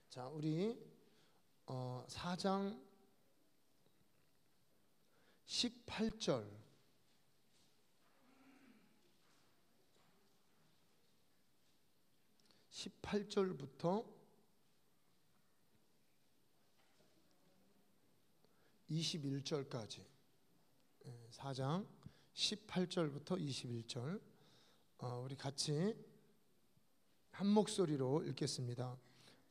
자, 우리 4장 18절 18절부터 21절까지 4장 18절부터 21절 우리 같이 한 목소리로 읽겠습니다.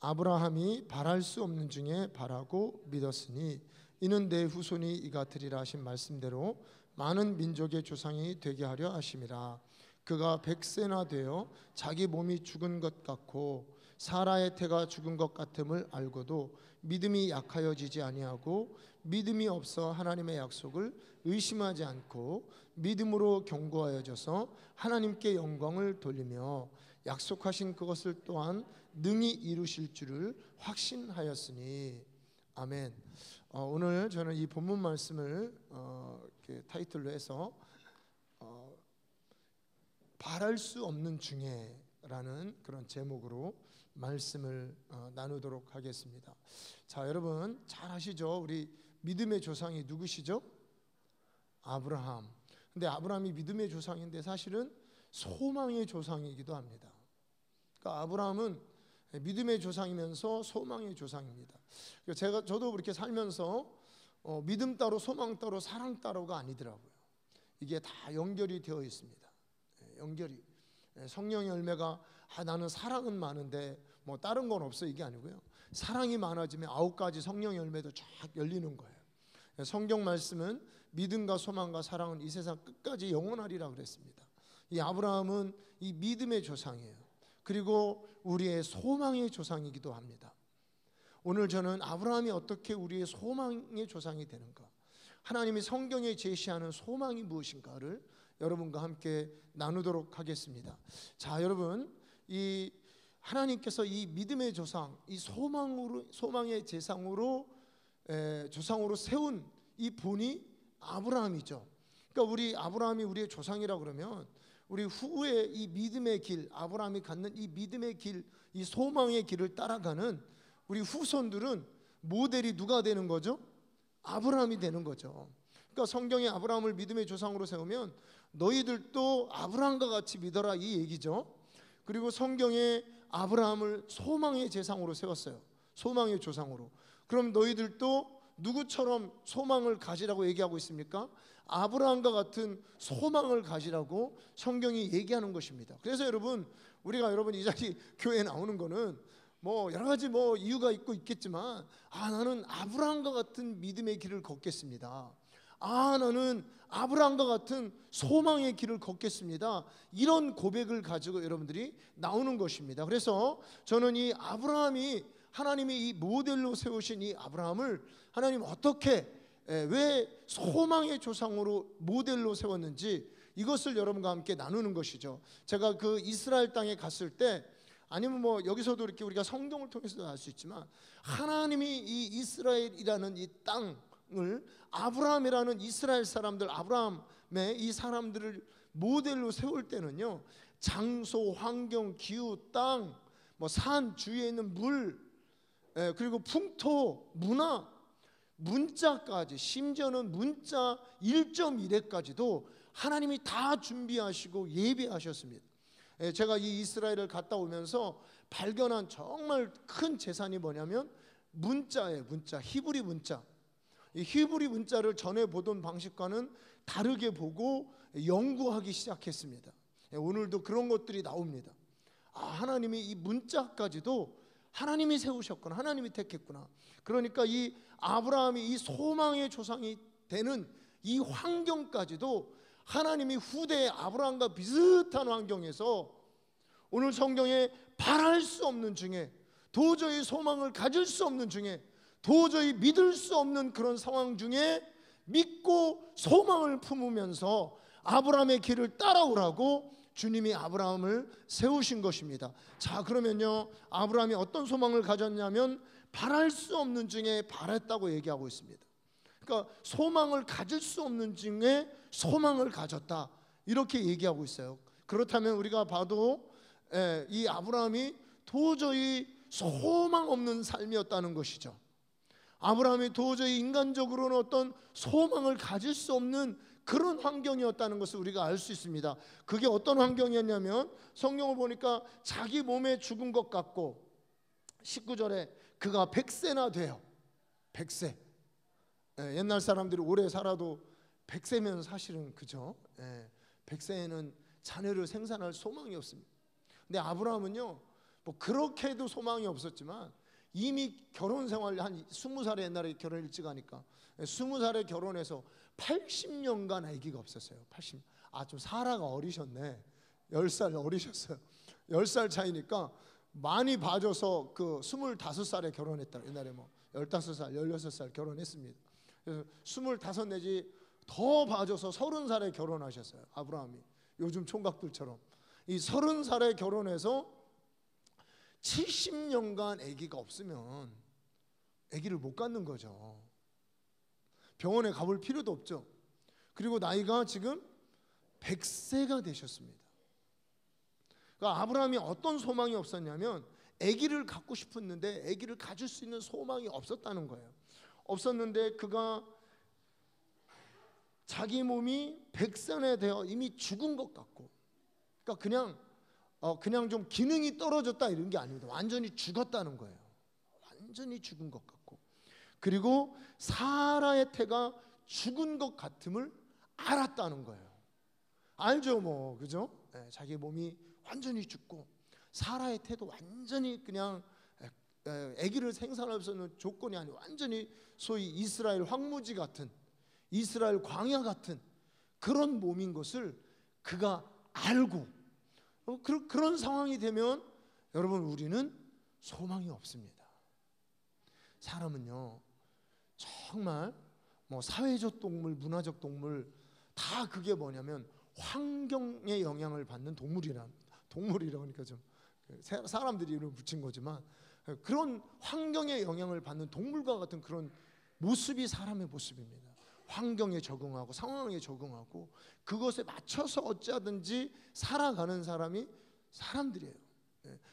아브라함이 바랄 수 없는 중에 바라고 믿었으니 이는 내 후손이 이같으리라 하신 말씀대로 많은 민족의 조상이 되게 하려 하심이라. 그가 100세나 되어 자기 몸이 죽은 것 같고 사라의 태가 죽은 것 같음을 알고도 믿음이 약하여지지 아니하고 믿음이 없어 하나님의 약속을 의심하지 않고 믿음으로 견고하여져서 하나님께 영광을 돌리며 약속하신 그것을 또한 능히 이루실 줄을 확신하였으니. 아멘. 오늘 저는 이 본문 말씀을 이렇게 타이틀로 해서 바랄 수 없는 중에 라는 그런 제목으로 말씀을 나누도록 하겠습니다. 자, 여러분 잘 아시죠? 우리 믿음의 조상이 누구시죠? 아브라함. 근데 아브라함이 믿음의 조상인데 사실은 소망의 조상이기도 합니다. 그러니까 아브라함은 믿음의 조상이면서 소망의 조상입니다. 저도 그렇게 살면서 믿음 따로 소망 따로 사랑 따로가 아니더라고요. 이게 다 연결이 되어 있습니다. 연결이. 성령의 열매가 나는 사랑은 많은데 뭐 다른 건 없어 이게 아니고요. 사랑이 많아지면 9가지 성령의 열매도 쫙 열리는 거예요. 성경 말씀은 믿음과 소망과 사랑은 이 세상 끝까지 영원하리라 그랬습니다. 이 아브라함은 이 믿음의 조상이에요. 그리고 우리의 소망의 조상이기도 합니다. 오늘 저는 아브라함이 어떻게 우리의 소망의 조상이 되는가, 하나님이 성경에 제시하는 소망이 무엇인가를 여러분과 함께 나누도록 하겠습니다. 자, 여러분, 이 하나님께서 이 믿음의 조상, 이 소망의 조상으로 세운 이 본이 아브라함이죠. 그러니까 우리 아브라함이 우리의 조상이라 그러면 우리 후에 이 믿음의 길, 아브라함이 갖는 이 믿음의 길, 이 소망의 길을 따라가는 우리 후손들은 모델이 누가 되는 거죠? 아브라함이 되는 거죠. 그러니까 성경에 아브라함을 믿음의 조상으로 세우면 너희들도 아브라함과 같이 믿어라 이 얘기죠. 그리고 성경에 아브라함을 소망의 제상으로 세웠어요. 소망의 조상으로. 그럼 너희들도 누구처럼 소망을 가지라고 얘기하고 있습니까? 아브라함과 같은 소망을 가지라고 성경이 얘기하는 것입니다. 그래서 여러분, 우리가 이 자리 교회에 나오는 거는 뭐 여러 가지 이유가 있겠지만 나는 아브라함과 같은 믿음의 길을 걷겠습니다. 나는 아브라함과 같은 소망의 길을 걷겠습니다. 이런 고백을 가지고 여러분들이 나오는 것입니다. 그래서 저는 이 아브라함이 하나님이 이 모델로 세우신 이 아브라함을 하나님 어떻게 왜 소망의 조상으로 모델로 세웠는지 이것을 여러분과 함께 나누는 것이죠. 제가 그 이스라엘 땅에 갔을 때, 아니면 여기서도 이렇게 우리가 성경을 통해서도 알 수 있지만, 하나님이 이 이스라엘이라는 이 땅을 아브라함이라는 이스라엘 사람들, 아브라함의 이 사람들을 모델로 세울 때는요, 장소, 환경, 기후, 땅, 산 주위에 있는 물, 그리고 풍토, 문화, 문자까지, 심지어는 문자 1.1회까지도 하나님이 다 준비하시고 예배하셨습니다. 제가 이 이스라엘을 갔다 오면서 발견한 정말 큰 재산이 뭐냐면 문자예요. 문자, 히브리 문자. 이 히브리 문자를 전에 보던 방식과는 다르게 보고 연구하기 시작했습니다. 오늘도 그런 것들이 나옵니다. 하나님이 이 문자까지도 하나님이 세우셨구나, 하나님이 택했구나. 그러니까 이 아브라함이 이 소망의 조상이 되는 이 환경까지도 하나님이 후대의 아브라함과 비슷한 환경에서 오늘 성경에 바랄 수 없는 중에, 도저히 소망을 가질 수 없는 중에, 도저히 믿을 수 없는 그런 상황 중에 믿고 소망을 품으면서 아브라함의 길을 따라오라고 주님이 아브라함을 세우신 것입니다. 자, 그러면요, 아브라함이 어떤 소망을 가졌냐면 바랄 수 없는 중에 바랐다고 얘기하고 있습니다. 그러니까 소망을 가질 수 없는 중에 소망을 가졌다, 이렇게 얘기하고 있어요. 그렇다면 우리가 봐도 이 아브라함이 도저히 소망 없는 삶이었다는 것이죠. 아브라함이 도저히 인간적으로는 어떤 소망을 가질 수 없는 그런 환경이었다는 것을 우리가 알 수 있습니다. 그게 어떤 환경이었냐면 성경을 보니까 자기 몸에 죽은 것 같고 19절에 그가 100세나 돼요. 100세. 옛날 사람들이 오래 살아도 100세면 사실은 그죠. 100세에는 자녀를 생산할 소망이 없습니다. 근데 아브라함은요, 뭐 그렇게도 소망이 없었지만 이미 결혼 생활 한 20살에 옛날에 결혼 일찍 하니까 20살에 결혼해서 80년간 아기가 없었어요. 80. 좀 사라가 어리셨네. 10살 어리셨어요. 10살 차이니까 많이 봐줘서 그 25살에 결혼했다. 옛날에 뭐 15살, 16살 결혼했습니다. 그래서 25 내지 더 봐줘서 30살에 결혼하셨어요. 아브라함이. 요즘 총각들처럼. 이 30살에 결혼해서 70년간 아기가 없으면 아기를 못 갖는 거죠. 병원에 가볼 필요도 없죠. 그리고 나이가 지금 100세가 되셨습니다. 그러니까 아브라함이 어떤 소망이 없었냐면 아기를 갖고 싶었는데 아기를 가질 수 있는 소망이 없었다는 거예요. 없었는데 그가 자기 몸이 100세나 되어 이미 죽은 것 같고, 그러니까 그냥 좀 기능이 떨어졌다 이런 게 아닙니다. 완전히 죽었다는 거예요. 완전히 죽은 것 같고, 그리고 사라의 태가 죽은 것 같음을 알았다는 거예요. 알죠, 뭐 그죠? 자기 몸이 완전히 죽고 사라의 태도 완전히 그냥 아기를 생산할 수 있는 조건이 아니고 완전히 소위 이스라엘 황무지 같은, 이스라엘 광야 같은 그런 몸인 것을 그가 알고, 그런 상황이 되면 여러분 우리는 소망이 없습니다. 사람은요 정말 뭐 사회적 동물, 문화적 동물 다 그게 뭐냐면 환경의 영향을 받는 동물이라고 하니까 좀 사람들이 이름을 붙인 거지만 그런 환경의 영향을 받는 동물과 같은 그런 모습이 사람의 모습입니다. 환경에 적응하고 상황에 적응하고 그것에 맞춰서 어찌하든지 살아가는 사람이 사람들이에요.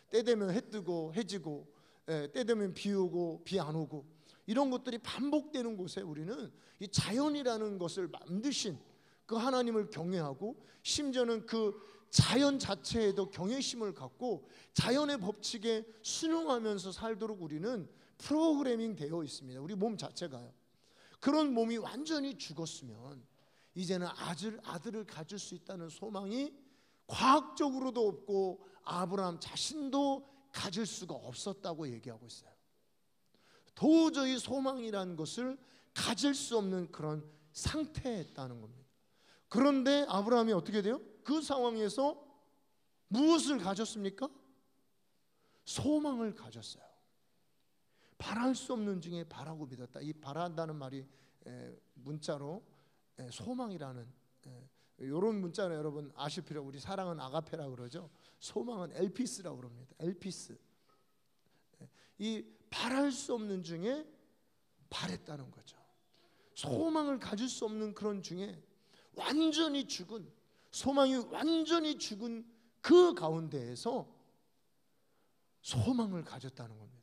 때 되면 해 뜨고 해 지고, 때 되면 비 오고 비 안 오고, 이런 것들이 반복되는 곳에 우리는 이 자연이라는 것을 만드신 그 하나님을 경외하고, 심지어는 그 자연 자체에도 경외심을 갖고 자연의 법칙에 순응하면서 살도록 우리는 프로그래밍 되어 있습니다. 우리 몸 자체가요. 그런 몸이 완전히 죽었으면 이제는 아들을 가질 수 있다는 소망이 과학적으로도 없고 아브라함 자신도 가질 수가 없었다고 얘기하고 있어요. 도저히 소망이라는 것을 가질 수 없는 그런 상태였다는 겁니다. 그런데 아브라함이 어떻게 돼요? 그 상황에서 무엇을 가졌습니까? 소망을 가졌어요. 바랄 수 없는 중에 바라고 믿었다. 이 바란다는 말이 문자로 소망이라는, 이런 문자는 여러분 아실 필요, 우리 사랑은 아가페라고 그러죠. 소망은 엘피스라고 그럽니다. 엘피스. 이 바랄 수 없는 중에 바랬다는 거죠. 소망을 가질 수 없는 그런 중에 완전히 죽은, 소망이 완전히 죽은 그 가운데에서 소망을 가졌다는 겁니다.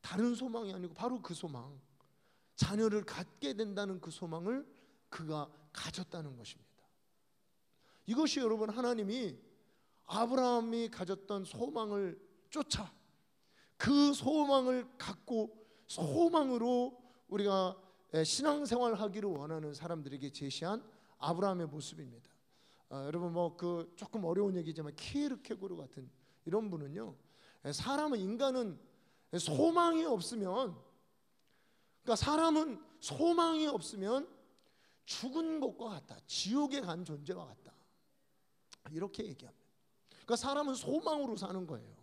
다른 소망이 아니고 바로 그 소망, 자녀를 갖게 된다는 그 소망을 그가 가졌다는 것입니다. 이것이 여러분 하나님이 아브라함이 가졌던 소망을 쫓아 그 소망을 갖고 소망으로 우리가 신앙생활하기를 원하는 사람들에게 제시한 아브라함의 모습입니다. 여러분 뭐 그 조금 어려운 얘기지만 키에르케고르 같은 이런 분은요, 인간은 소망이 없으면, 그러니까 사람은 소망이 없으면 죽은 것과 같다, 지옥에 간 존재와 같다, 이렇게 얘기합니다. 그러니까 사람은 소망으로 사는 거예요.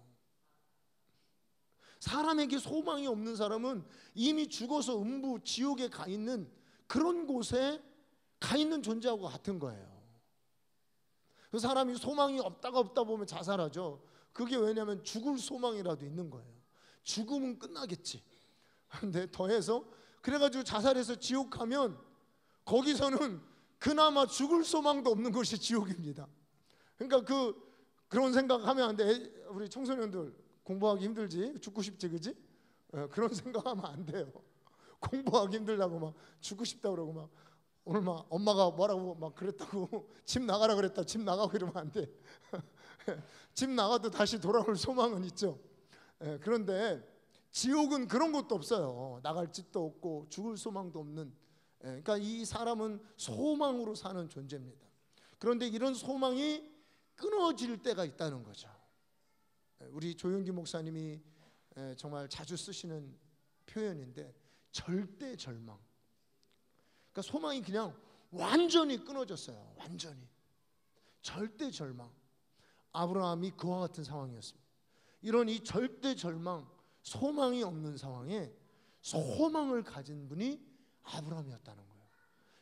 사람에게 소망이 없는 사람은 이미 죽어서 음부 지옥에 가 있는 그런 곳에 가 있는 존재하고 같은 거예요. 그 사람이 소망이 없다 보면 자살하죠. 그게 왜냐하면 죽을 소망이라도 있는 거예요. 죽으면 끝나겠지. 근데 더해서 그래가지고 자살해서 지옥 가면 거기서는 그나마 죽을 소망도 없는 것이 지옥입니다. 그러니까 그런 생각하면 안 돼. 우리 청소년들 공부하기 힘들지 죽고 싶지, 그지? 그런 생각하면 안 돼요. 공부하기 힘들다고 막 죽고 싶다 그러고 막 오늘 막 엄마가 뭐라고 막 그랬다고 집 나가라 그랬다 집 나가고 이러면 안 돼. 집 나가도 다시 돌아올 소망은 있죠. 그런데 지옥은 그런 것도 없어요. 나갈 집도 없고 죽을 소망도 없는. 그러니까 이 사람은 소망으로 사는 존재입니다. 그런데 이런 소망이 끊어질 때가 있다는 거죠. 우리 조용기 목사님이 정말 자주 쓰시는 표현인데 절대 절망. 그러니까 소망이 그냥 완전히 끊어졌어요. 완전히 절대 절망. 아브라함이 그와 같은 상황이었습니다. 이런 이 절대 절망, 소망이 없는 상황에 소망을 가진 분이 아브라함이었다는 거예요.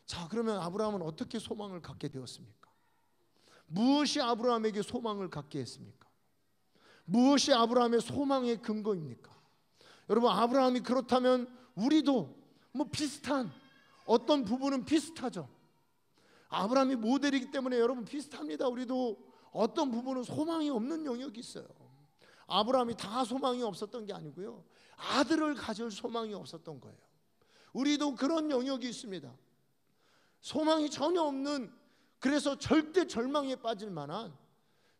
자, 그러면 아브라함은 어떻게 소망을 갖게 되었습니까? 무엇이 아브라함에게 소망을 갖게 했습니까? 무엇이 아브라함의 소망의 근거입니까? 여러분, 아브라함이 그렇다면 우리도 뭐 비슷한 어떤 부분은 비슷하죠. 아브라함이 모델이기 때문에 여러분 비슷합니다. 우리도 어떤 부분은 소망이 없는 영역이 있어요. 아브라함이 다 소망이 없었던 게 아니고요, 아들을 가질 소망이 없었던 거예요. 우리도 그런 영역이 있습니다. 소망이 전혀 없는, 그래서 절대 절망에 빠질 만한,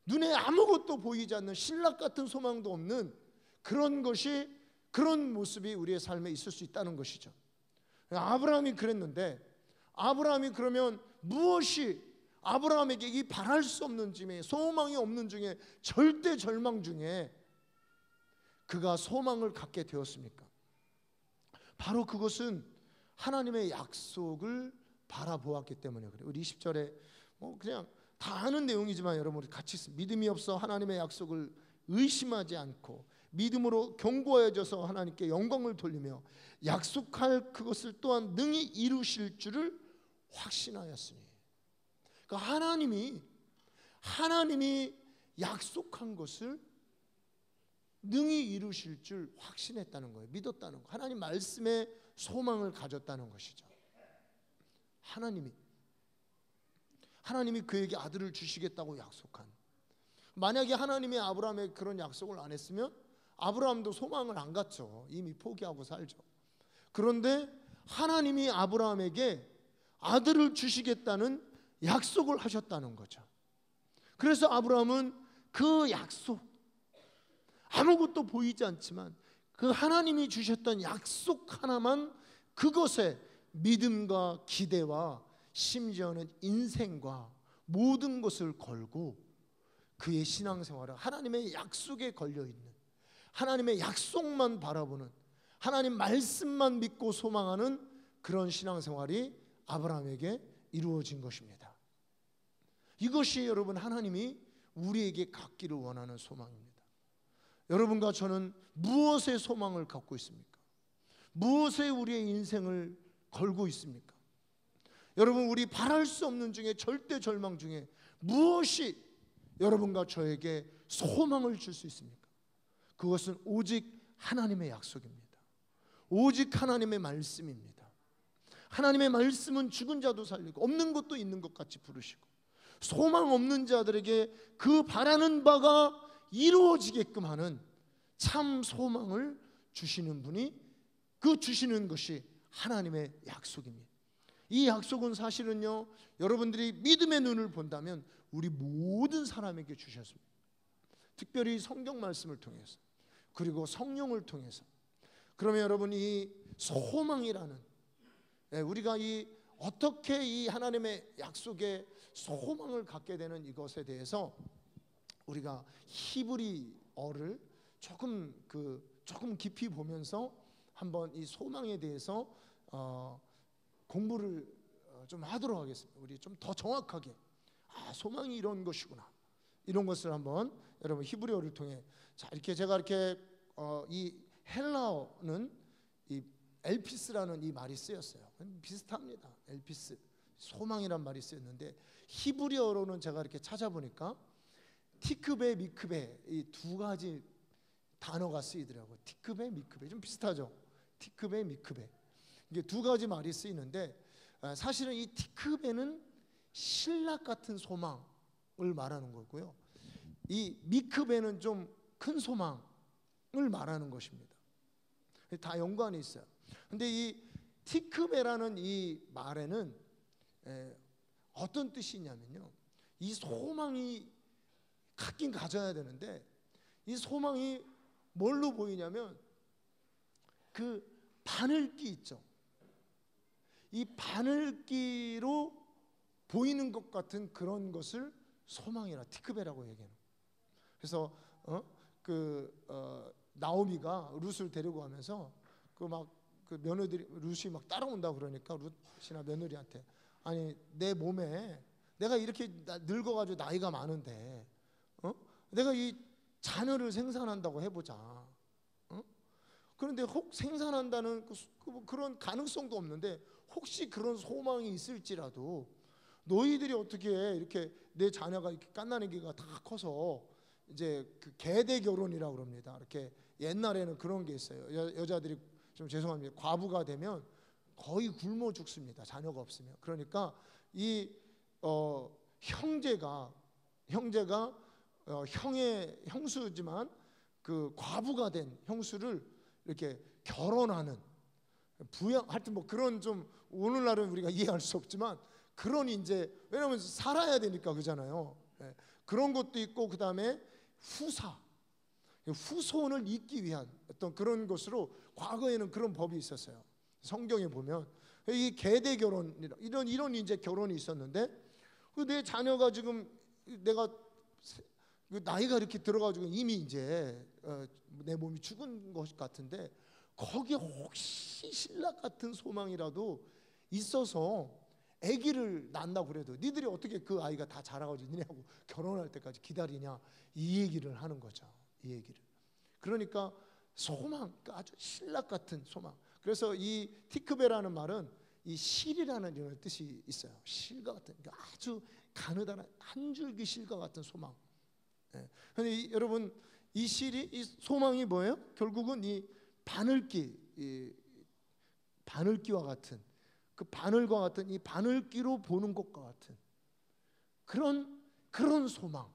눈에 아무것도 보이지 않는 신락 같은 소망도 없는 그런 것이, 그런 모습이 우리의 삶에 있을 수 있다는 것이죠. 아브라함이 그랬는데, 아브라함이 그러면 무엇이 아브라함에게 이 바랄 수 없는 중에, 소망이 없는 중에, 절대 절망 중에 그가 소망을 갖게 되었습니까? 바로 그것은 하나님의 약속을 바라보았기 때문에 그래요. 우리 20절에 뭐 그냥 다 아는 내용이지만 여러분 우리 같이 믿음이 없어 하나님의 약속을 의심하지 않고 믿음으로 견고해져서 하나님께 영광을 돌리며 약속할 그것을 또한 능히 이루실 줄을 확신하였으니. 그러니까 하나님이 약속한 것을 능히 이루실 줄 확신했다는 거예요. 믿었다는 거. 하나님 말씀에 소망을 가졌다는 것이죠. 하나님이 그에게 아들을 주시겠다고 약속한. 만약에 하나님이 아브라함에게 그런 약속을 안 했으면 아브라함도 소망을 안 갖죠. 이미 포기하고 살죠. 그런데 하나님이 아브라함에게 아들을 주시겠다는 약속을 하셨다는 거죠. 그래서 아브라함은 그 약속, 아무것도 보이지 않지만 그 하나님이 주셨던 약속 하나만, 그것에 믿음과 기대와 심지어는 인생과 모든 것을 걸고 그의 신앙생활은 하나님의 약속에 걸려있는, 하나님의 약속만 바라보는, 하나님 말씀만 믿고 소망하는 그런 신앙생활이 아브라함에게 이루어진 것입니다. 이것이 여러분 하나님이 우리에게 갖기를 원하는 소망입니다. 여러분과 저는 무엇에 소망을 갖고 있습니까? 무엇에 우리의 인생을 걸고 있습니까? 여러분, 우리 바랄 수 없는 중에, 절대 절망 중에 무엇이 여러분과 저에게 소망을 줄 수 있습니까? 그것은 오직 하나님의 약속입니다. 오직 하나님의 말씀입니다. 하나님의 말씀은 죽은 자도 살리고 없는 것도 있는 것 같이 부르시고 소망 없는 자들에게 그 바라는 바가 이루어지게끔 하는 참 소망을 주시는 분이, 그 주시는 것이 하나님의 약속입니다. 이 약속은 사실은요, 여러분들이 믿음의 눈을 본다면 우리 모든 사람에게 주셨습니다. 특별히 성경 말씀을 통해서, 그리고 성령을 통해서. 그러면 여러분, 이 소망이라는, 우리가 이 어떻게 이 하나님의 약속에 소망을 갖게 되는 이것에 대해서 우리가 히브리어를 조금 깊이 보면서 한번 이 소망에 대해서 공부를 좀 하도록 하겠습니다. 우리 좀 더 정확하게, 소망이 이런 것이구나, 이런 것을 한번 여러분 히브리어를 통해, 자, 이렇게 제가 이렇게 이 헬라어는 이 엘피스라는 이 말이 쓰였어요. 비슷합니다. 엘피스, 소망이란 말이 쓰였는데 히브리어로는 제가 이렇게 찾아보니까 티크베, 미크베, 이 두 가지 단어가 쓰이더라고요. 티크베, 미크베, 좀 비슷하죠. 티크베, 미크베, 이게 두 가지 말이 쓰이는데, 사실은 이 티크베는 신락 같은 소망을 말하는 거고요, 이 미크베는 좀 큰 소망, 말하는 것입니다. 다 연관이 있어요. 근데 이 티크베라는 이 말에는 어떤 뜻이 있냐면요, 이 소망이 갖긴 가져야 되는데, 이 소망이 뭘로 보이냐면 그 바늘귀 있죠. 이 바늘귀로 보이는 것 같은 그런 것을 소망이라, 티크베라고 얘기해요. 그래서 나오미가 룻을 데리고 가면서 그 며느리 룻이 막 따라온다 그러니까 룻이나 며느리한테, 아니 내 몸에 내가 이렇게 늙어가지고 나이가 많은데 내가 이 자녀를 생산한다고 해보자. 그런데 혹 생산한다는 그런 가능성도 없는데, 혹시 그런 소망이 있을지라도 너희들이 어떻게 이렇게 내 자녀가 이렇게 갓난아기가 다 커서 이제 그 계대 결혼이라고 그럽니다. 이렇게 옛날에는 그런 게 있어요. 여자들이, 좀 죄송합니다, 과부가 되면 거의 굶어 죽습니다. 자녀가 없으면. 그러니까 이 형제가 형의 형수지만 그 과부가 된 형수를 이렇게 결혼하는, 부양, 하여튼 뭐 그런, 좀 오늘날은 우리가 이해할 수 없지만 그런, 이제 왜냐하면 살아야 되니까 그잖아요. 그런 것도 있고, 그 다음에 후손을 잇기 위한 어떤 그런 것으로 과거에는 그런 법이 있었어요. 성경에 보면 이 계대 결혼, 이런 이제 결혼이 있었는데, 내 자녀가 지금 내가 나이가 이렇게 들어가지고 이미 이제 내 몸이 죽은 것 같은데, 거기에 혹시 신랑 같은 소망이라도 있어서 아기를 낳는다고 그래도 니들이 어떻게 그 아이가 다 자라가지고 니네하고 결혼할 때까지 기다리냐, 이 얘기를 하는 거죠. 이 얘기를. 그러니까 소망, 아주 신랑 같은 소망. 그래서 이 티크베라는 말은 이 실이라는 이런 뜻이 있어요. 실과 같은, 아주 가느다란 한 줄기 실과 같은 소망. 그런데 여러분, 이 실이, 이 소망이 뭐예요? 결국은 이 바늘귀와 같은, 그 바늘과 같은 이 바늘귀로 보는 것과 같은 그런 소망,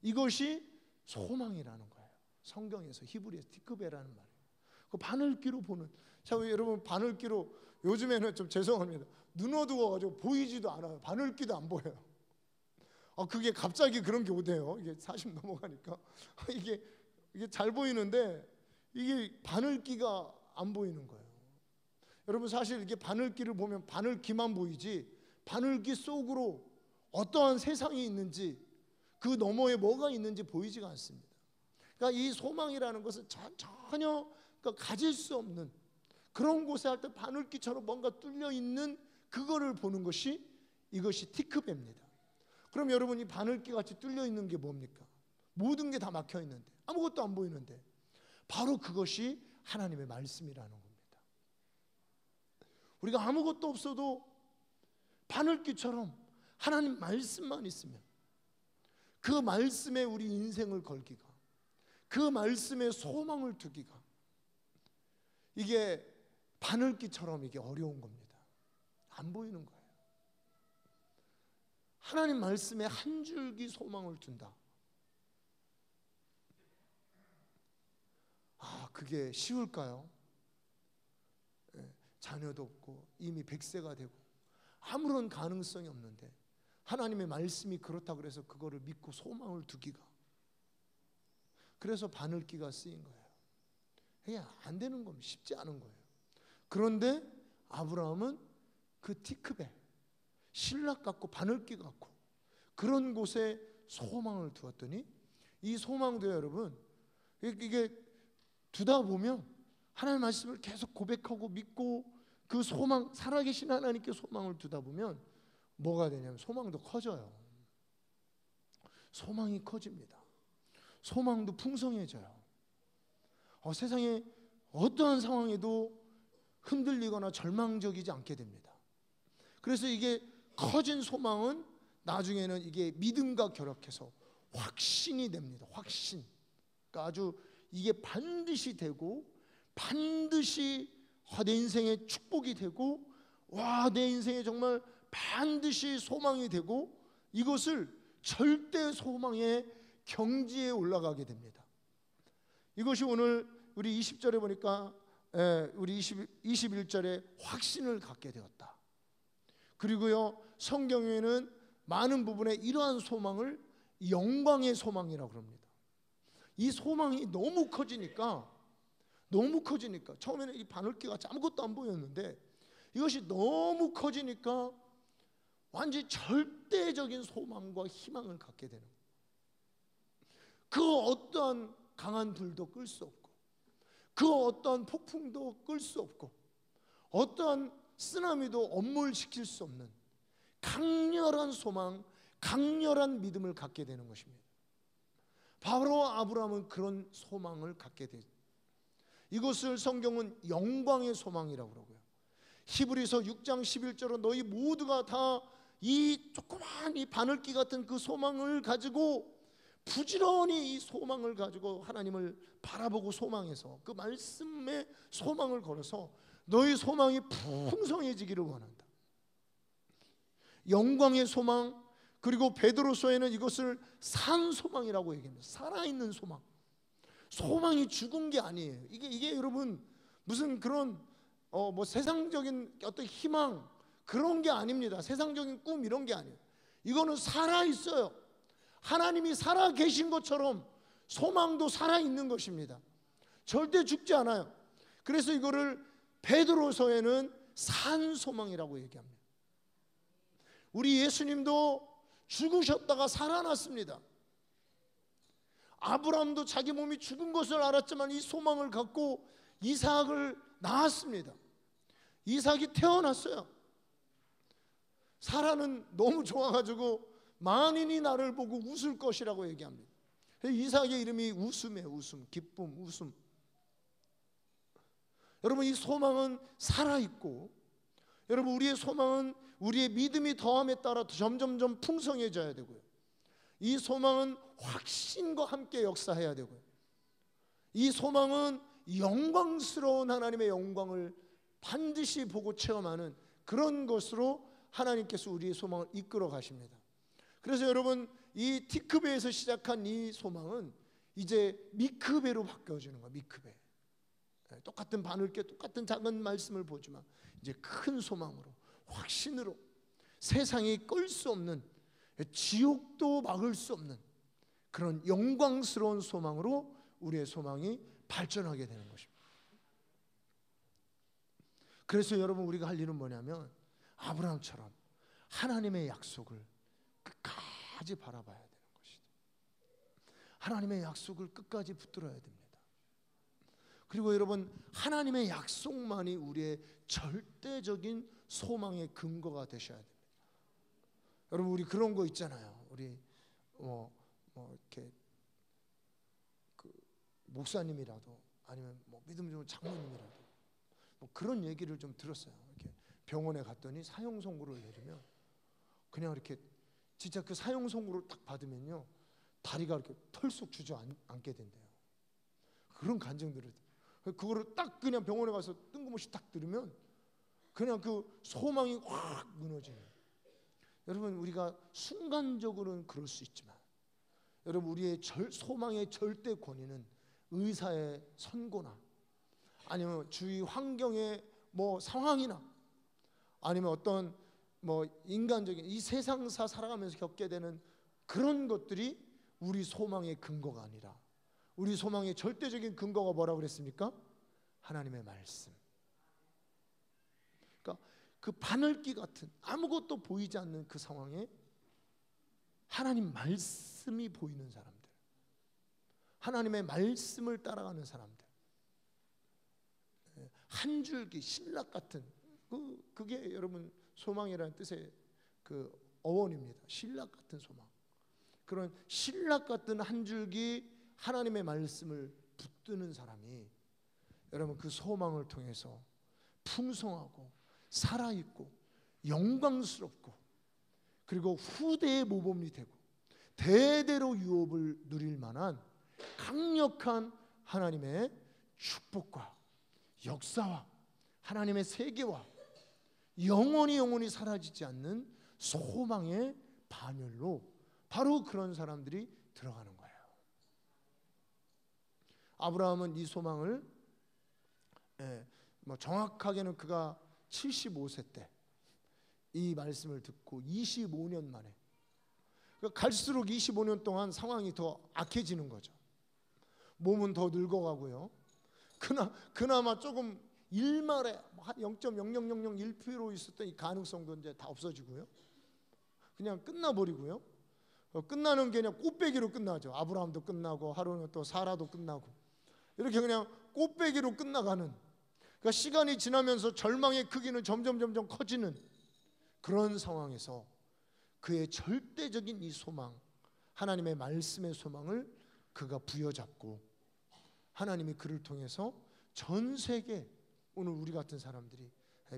이것이 소망이라는 거예요. 성경에서, 히브리에서 티크베라는 말이에요. 그 바늘귀로 보는. 자, 여러분, 바늘귀로, 요즘에는 좀 죄송합니다, 눈 어두워가지고 보이지도 않아요. 바늘귀도 안 보여요. 그게 갑자기 그런 게 오대요. 이게 40 넘어가니까 이게 잘 보이는데 이게 바늘귀가 안 보이는 거예요. 여러분, 사실 이게 바늘귀를 보면 바늘귀만 보이지, 바늘귀 속으로 어떠한 세상이 있는지, 그 너머에 뭐가 있는지 보이지가 않습니다. 그러니까 이 소망이라는 것은 전혀 가질 수 없는 그런 곳에 할 때 바늘귀처럼 뭔가 뚫려 있는 그거를 보는 것이, 이것이 티크베입니다. 그럼 여러분, 이 바늘귀 같이 뚫려 있는 게 뭡니까? 모든 게 다 막혀 있는데, 아무것도 안 보이는데, 바로 그것이 하나님의 말씀이라는 겁니다. 우리가 아무것도 없어도 바늘귀처럼 하나님 말씀만 있으면, 그 말씀에 우리 인생을 걸기가, 그 말씀에 소망을 두기가, 이게 바늘귀처럼 이게 어려운 겁니다. 안 보이는 거예요. 하나님 말씀에 한 줄기 소망을 둔다. 그게 쉬울까요? 자녀도 없고 이미 100세가 되고 아무런 가능성이 없는데 하나님의 말씀이 그렇다 그래서 그거를 믿고 소망을 두기가, 그래서 바늘귀가 쓰인 거예요. 이게 안 되는 겁니다. 쉽지 않은 거예요. 그런데 아브라함은 그 티크베, 신락 같고 바늘귀 같고 그런 곳에 소망을 두었더니, 이 소망도 여러분, 이게 두다 보면 하나님의 말씀을 계속 고백하고 믿고 그 소망, 살아계신 하나님께 소망을 두다 보면 뭐가 되냐면 소망도 커져요. 소망이 커집니다. 소망도 풍성해져요. 세상에 어떠한 상황에도 흔들리거나 절망적이지 않게 됩니다. 그래서 이게 커진 소망은 나중에는 이게 믿음과 결합해서 확신이 됩니다. 확신. 그러니까 아주 이게 반드시 되고, 반드시 내 인생의 축복이 되고, 내 인생에 정말 반드시 소망이 되고, 이것을 절대 소망의 경지에 올라가게 됩니다. 이것이 오늘 우리 20절에 보니까 우리 21절에 확신을 갖게 되었다. 그리고요, 성경에는 많은 부분에 이러한 소망을 영광의 소망이라고 그럽니다. 이 소망이 너무 커지니까 처음에는 이 바늘귀같이 아무것도 안 보였는데 이것이 너무 커지니까 완전히 절대적인 소망과 희망을 갖게 되는 거예요. 그 어떠한 강한 불도 끌 수 없고, 그 어떠한 폭풍도 끌 수 없고, 어떠한 쓰나미도 엄몰시킬 수 없는 강렬한 소망, 강렬한 믿음을 갖게 되는 것입니다. 바로 아브라함은 그런 소망을 갖게 되죠. 이것을 성경은 영광의 소망이라고 그러고요. 히브리서 6장 11절은 너희 모두가 다 이 조그만 이 바늘귀 같은 그 소망을 가지고 부지런히 이 소망을 가지고 하나님을 바라보고 소망해서 그 말씀에 소망을 걸어서 너희 소망이 풍성해지기를 원한다. 영광의 소망, 그리고 베드로서에는 이것을 산 소망이라고 얘기합니다. 살아있는 소망. 소망이 죽은 게 아니에요. 이게 여러분 무슨 그런 뭐 세상적인 어떤 희망 그런 게 아닙니다. 세상적인 꿈 이런 게 아니에요. 이거는 살아 있어요. 하나님이 살아 계신 것처럼 소망도 살아 있는 것입니다. 절대 죽지 않아요. 그래서 이거를 베드로서에는 산 소망이라고 얘기합니다. 우리 예수님도 죽으셨다가 살아났습니다. 아브라함도 자기 몸이 죽은 것을 알았지만 이 소망을 갖고 이삭을 낳았습니다. 이삭이 태어났어요. 사라는 너무 좋아가지고 만인이 나를 보고 웃을 것이라고 얘기합니다. 이삭의 이름이 웃음이에요. 웃음, 기쁨, 웃음. 여러분, 이 소망은 살아있고, 여러분, 우리의 소망은 우리의 믿음이 더함에 따라 점점점 풍성해져야 되고요. 이 소망은 확신과 함께 역사해야 되고요. 이 소망은 영광스러운 하나님의 영광을 반드시 보고 체험하는 그런 것으로 하나님께서 우리의 소망을 이끌어 가십니다. 그래서 여러분, 이 티크베에서 시작한 이 소망은 이제 미크베로 바뀌어지는 거예요. 미크베. 똑같은 바늘귀, 똑같은 작은 말씀을 보지만 이제 큰 소망으로, 확신으로, 세상이 끌 수 없는, 지옥도 막을 수 없는 그런 영광스러운 소망으로 우리의 소망이 발전하게 되는 것입니다. 그래서 여러분, 우리가 할 일은 뭐냐면 아브라함처럼 하나님의 약속을 끝까지 바라봐야 되는 것이죠. 하나님의 약속을 끝까지 붙들어야 됩니다. 그리고 여러분, 하나님의 약속만이 우리의 절대적인 소망의 근거가 되셔야 됩니다. 여러분, 우리 그런 거 있잖아요. 우리 이렇게 그 목사님이라도 아니면 뭐 믿음 좋은 장로님이라도 뭐 그런 얘기를 좀 들었어요. 이렇게 병원에 갔더니 사형 선고를 내리면 그냥 이렇게 진짜 그 사형 선고를 딱 받으면요, 다리가 이렇게 털썩 주저앉게 된대요. 그런 간증들을, 그거를 딱 그냥 병원에 가서 뜬금없이 딱 들으면 그냥 그 소망이 확 무너지는. 여러분, 우리가 순간적으로는 그럴 수 있지만 여러분, 우리의 소망의 절대 권위는 의사의 선고나 아니면 주위 환경의 뭐 상황이나 아니면 어떤 뭐 인간적인 이 세상사 살아가면서 겪게 되는 그런 것들이 우리 소망의 근거가 아니라, 우리 소망의 절대적인 근거가 뭐라고 그랬습니까? 하나님의 말씀. 그러니까 그 바늘귀 같은 아무것도 보이지 않는 그 상황에 하나님 말씀이 보이는 사람들, 하나님의 말씀을 따라가는 사람들, 한 줄기 신락 같은 그게 여러분 소망이라는 뜻의 그 어원입니다. 신락 같은 소망. 그런 신락 같은 한 줄기 하나님의 말씀을 붙드는 사람이 여러분 그 소망을 통해서 풍성하고 살아있고 영광스럽고 그리고 후대의 모범이 되고 대대로 유업을 누릴 만한 강력한 하나님의 축복과 역사와 하나님의 세계와 영원히 사라지지 않는 소망의 반열로 바로 그런 사람들이 들어가는 거예요. 아브라함은 이 소망을 정확하게는 그가 75세 때 이 말씀을 듣고 25년 만에, 그러니까 갈수록 25년 동안 상황이 더 악해지는 거죠. 몸은 더 늙어가고요. 그나마 조금 일말에 한 0.0001% 있었던 이 가능성도 이제 다 없어지고요. 그냥 끝나버리고요. 끝나는 게 그냥 꽃배기로 끝나죠. 아브라함도 끝나고 하루는 또 사라도 끝나고 이렇게 그냥 꽃배기로 끝나가는, 그러니까 시간이 지나면서 절망의 크기는 점점 커지는 그런 상황에서 그의 절대적인 이 소망, 하나님의 말씀의 소망을 그가 부여잡고 하나님이 그를 통해서 전 세계 오늘 우리 같은 사람들이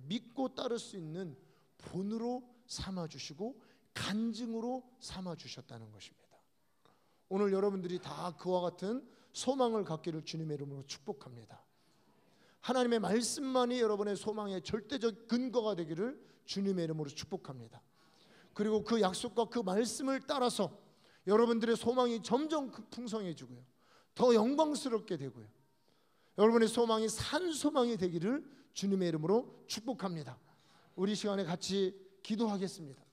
믿고 따를 수 있는 본으로 삼아주시고 간증으로 삼아주셨다는 것입니다. 오늘 여러분들이 다 그와 같은 소망을 갖기를 주님의 이름으로 축복합니다. 하나님의 말씀만이 여러분의 소망의 절대적 근거가 되기를 주님의 이름으로 축복합니다. 그리고 그 약속과 그 말씀을 따라서 여러분들의 소망이 점점 풍성해지고요, 더 영광스럽게 되고요, 여러분의 소망이 산 소망이 되기를 주님의 이름으로 축복합니다. 우리 시간에 같이 기도하겠습니다.